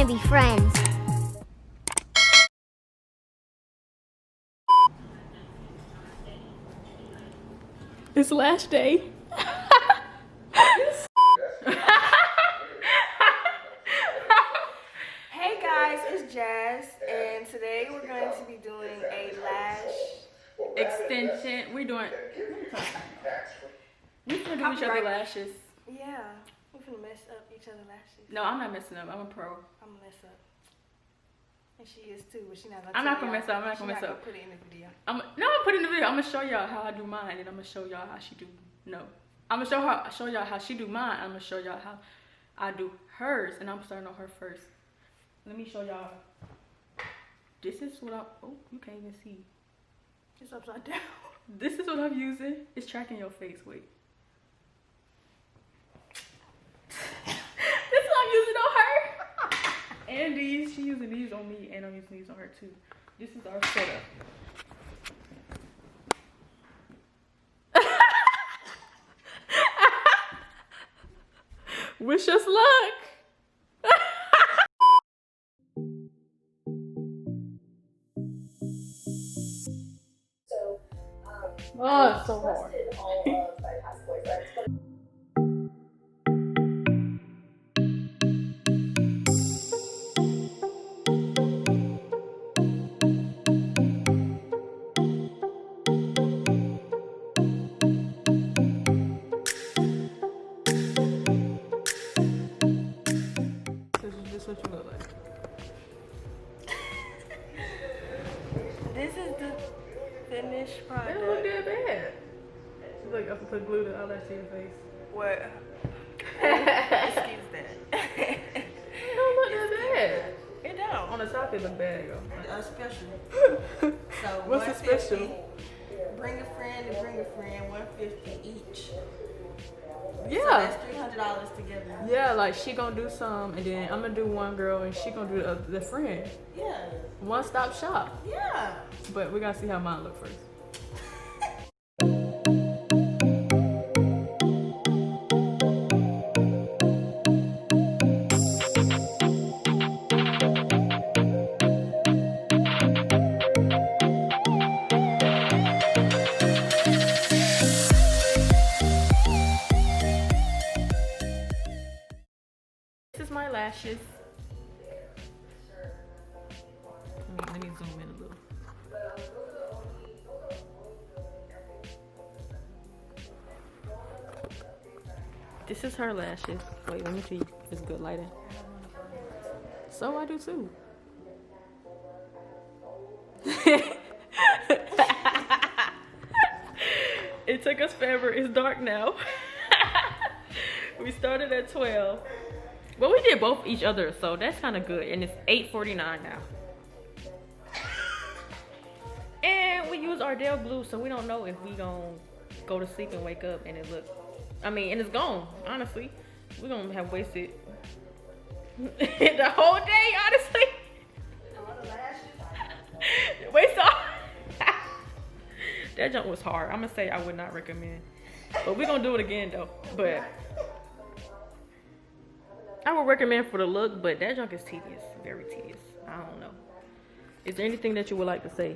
to be friends. It's lash day. Hey guys, it's Jazz, and today we're going to be doing a lash Extension. We're doing. We finna do each other lashes. Yeah, we're gonna mess up each other lashes. No, I'm not messing up. I'm a pro. I'm gonna mess up. And she is too, but she's not gonna I'm not gonna mess up. I'm not gonna mess up. Put it in the video. I'm put it in the video. I'm gonna show y'all how I do mine, and I'm gonna show y'all how she do. No, I'm gonna show y'all how she do mine. I'm gonna show y'all how I do hers, and I'm starting on her first. Let me show y'all. This is what I. Oh, you can't even see. It's upside down. This is what I'm using. It's tracking your face. Wait. This is what I'm using on her. And these, she using these on me, and I'm using these on her too. This is our setup. Wish us luck. Oh, it's so hard. This is what you look like. This is the finished It product. don't look that bad. She's like, I have to put glue to eyelash to your face. What? Excuse that. It don't look that bad. It don't. On the top, it look bad, yo. Special. So What's the special? Bring a friend and bring a friend. $150 each. Yeah. So that's $300 together. Yeah, like she gonna do some, and then I'm gonna do one girl, and she gonna do the friend. Yeah. One stop shop. Yeah. But we gotta see how mine look first. This is my lashes. Let me zoom in a little. This is her lashes. Wait, let me see if it's good lighting. So I do too. It took us forever. It's dark now. We started at 12. Well, we did both each other, so that's kind of good. And it's 8:49 now. And we use Ardell glue, so we don't know if we gonna go to sleep and wake up and it look. I mean, and it's gone. Honestly, we're gonna have wasted the whole day. Honestly, waste all. That jump was hard. I'm gonna say I would not recommend, but we're gonna do it again though. But I would recommend for the look, but that junk is tedious, very tedious. I don't know. Is there anything that you would like to say?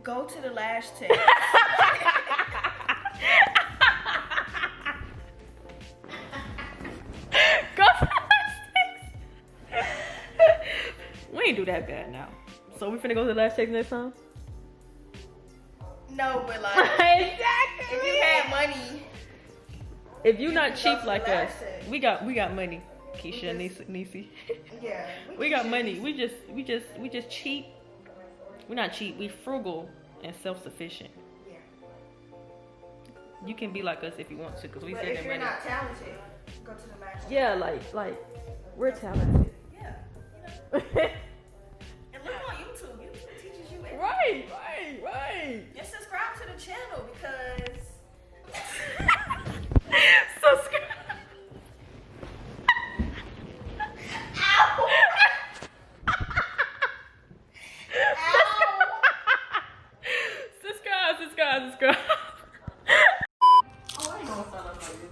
Go to the lash test. Go to the lash test. We ain't do that bad now. So we finna go to the lash test next time? No, but like, Exactly. if you had money, If you not can go cheap to the like lash us, test. we got money. Keisha and Niecy. yeah, We got money. We just cheap. We're not cheap. We frugal and self-sufficient. Yeah. You can be like us if you want to, because we But save if that you're money. not talented, go to the lash test. Yeah, like we're talented. Yeah. You know. And look on YouTube. YouTube teaches you everything. Right. And subscribe to the channel because Subscribe. Subscribe. oh, I ain't gonna start off like this.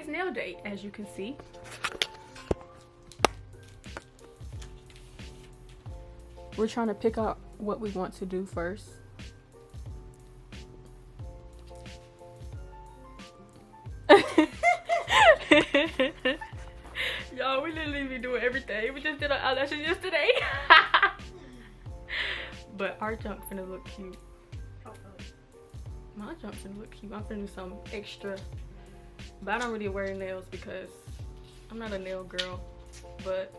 Nail date, as you can see. We're trying to pick out what we want to do first. Y'all, we literally be doing everything. We just did our eyelashes yesterday. But our junk finna look cute. My junk finna look cute. I'm finna do something extra. But I don't really wear nails because I'm not a nail girl. But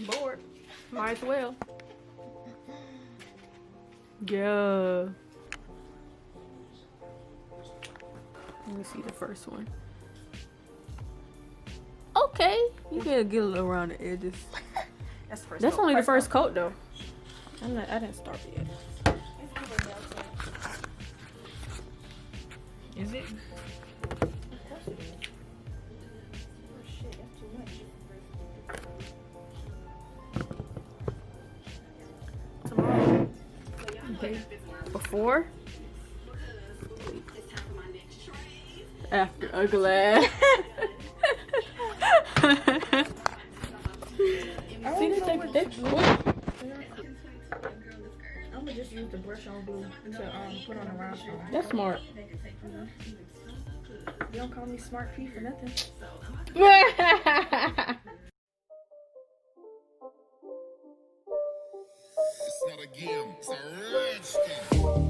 bored. Might as well. Yeah. Let me see the first one. Okay. You can get a little around the edges. That's only the first coat though. I didn't start it yet. Is it? Of course it is. Oh shit, that's too much. Tomorrow. Okay. Before. After a glass. See, they quick. I'm gonna just use the brush on glue to put on the rhinestone. That's smart. You don't call me smart P for nothing. It's not a game, it's a rich game.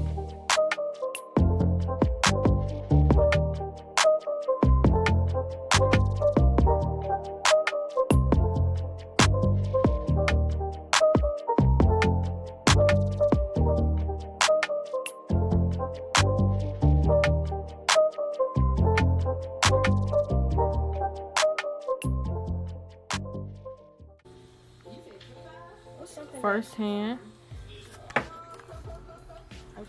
First hand.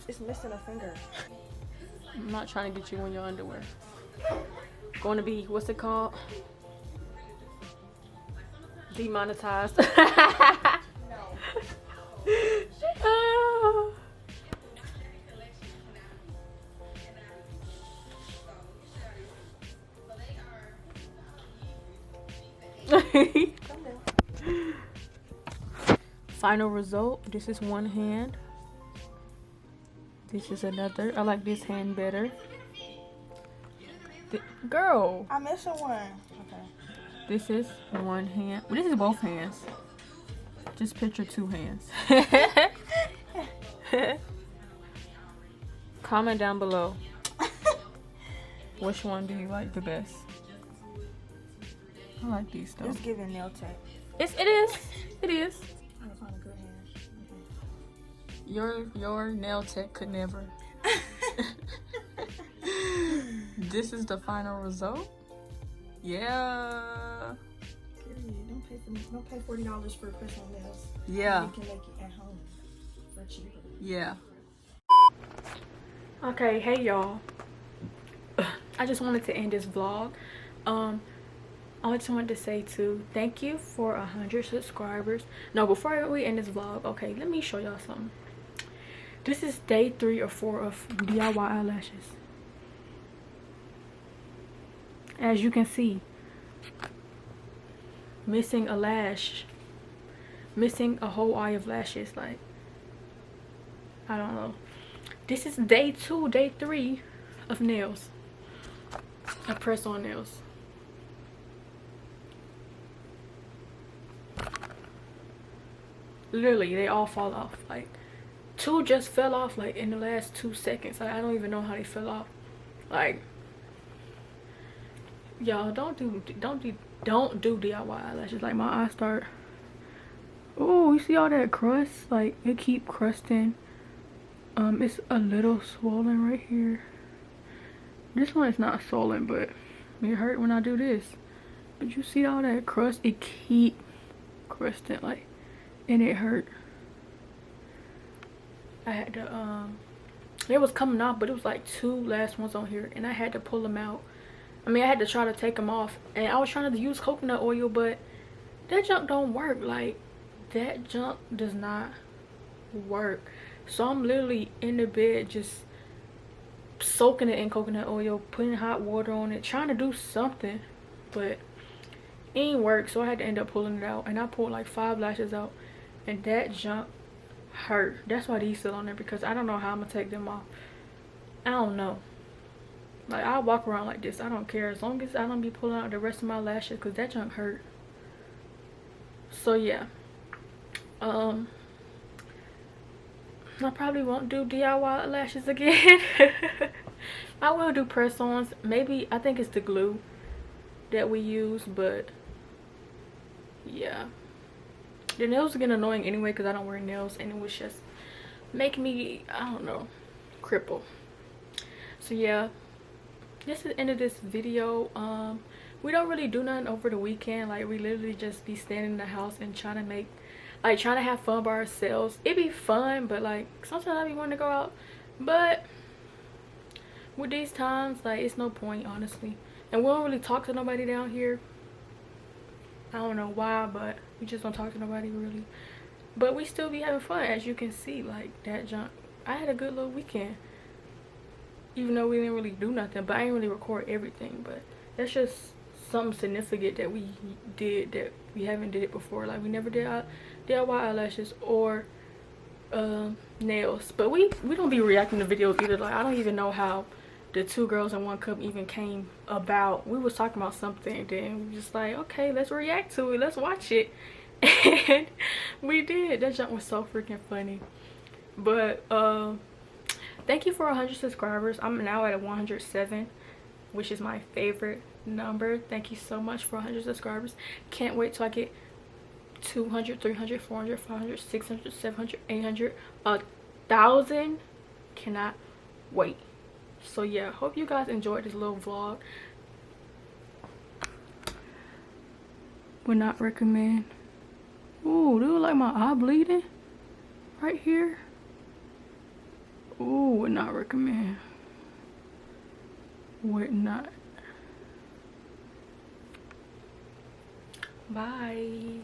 It's missing a finger. I'm not trying to get you in your underwear. Going to be, what's it called? Demonetized. Oh. Final result. This is one hand. This is another. I like this hand better. Girl. I'm missing one. Okay. This is one hand. Well, this is both hands. Just picture two hands. Comment down below. Which one do you like the best? I like these though. It's giving nail tape. It is. It is. I'm gonna find a good hand. Okay. Your nail tech could never. This is the final result. Yeah. Don't pay $40 for personal nails. Yeah. You can make it at home for cheaper. Yeah. Okay, hey y'all. I just wanted to end this vlog. I just wanted to say too, thank you for 100 subscribers. No, before we end this vlog, okay, let me show y'all something. This is day 3 or 4 of DIY eyelashes. As you can see, missing a lash, missing a whole eye of lashes. Like, I don't know. This is day 2, day 3 of nails, of press on nails. Literally, they all fall off. Like, 2 just fell off like in the last 2 seconds. Like, I don't even know how they fell off. Like, y'all, don't do DIY eyelashes. Like, my eyes start Oh, you see all that crust? Like, it keep crusting. It's a little swollen right here. This one is not swollen, but it hurt when I do this. But you see all that crust? It keep crusting, like, and it hurt. I had to, it was coming off, but it was like 2 last ones on here, and I had to pull them out. I mean, I had to try to take them off, and I was trying to use coconut oil, but that junk don't work. Like, that junk does not work. So I'm literally in the bed just soaking it in coconut oil, putting hot water on it, trying to do something, but it ain't work. So I had to end up pulling it out, and I pulled like 5 lashes out, and that junk hurt. That's why these still on there, because I don't know how I'm gonna take them off. I don't know. Like, I walk around like this, I don't care, as long as I don't be pulling out the rest of my lashes, because that junk hurt. So yeah, I probably won't do DIY lashes again. I will do press-ons. Maybe, I think it's the glue that we use, but yeah. The nails are getting annoying anyway because I don't wear nails, and it was just making me, I don't know, cripple. So yeah, this is the end of this video. We don't really do nothing over the weekend. Like, we literally just be standing in the house and trying to make, like, trying to have fun by ourselves. It be fun, but like sometimes I be wanting to go out, but with these times, like, it's no point, honestly. And we don't really talk to nobody down here. I don't know why, but we just don't talk to nobody really. But we still be having fun, as you can see. Like, that junk, I had a good little weekend, even though we didn't really do nothing. But I didn't really record everything, but that's just something significant that we did that we haven't did it before. Like, we never did DIY eyelashes or nails. But we don't be reacting to videos either. Like, I don't even know how the 2 girls in 1 cup even came about. We was talking about something, then we just like, okay, let's react to it, let's watch it. And we did. That junk was so freaking funny. But thank you for 100 subscribers. I'm now at 107, which is my favorite number. Thank you so much for 100 subscribers. Can't wait till I get 200, 300, 400, 500, 600, 700, 800, 1,000. Cannot wait. So yeah, hope you guys enjoyed this little vlog. Would not recommend. Ooh, do you like my eye bleeding right here? Ooh, would not recommend. Would not. Bye.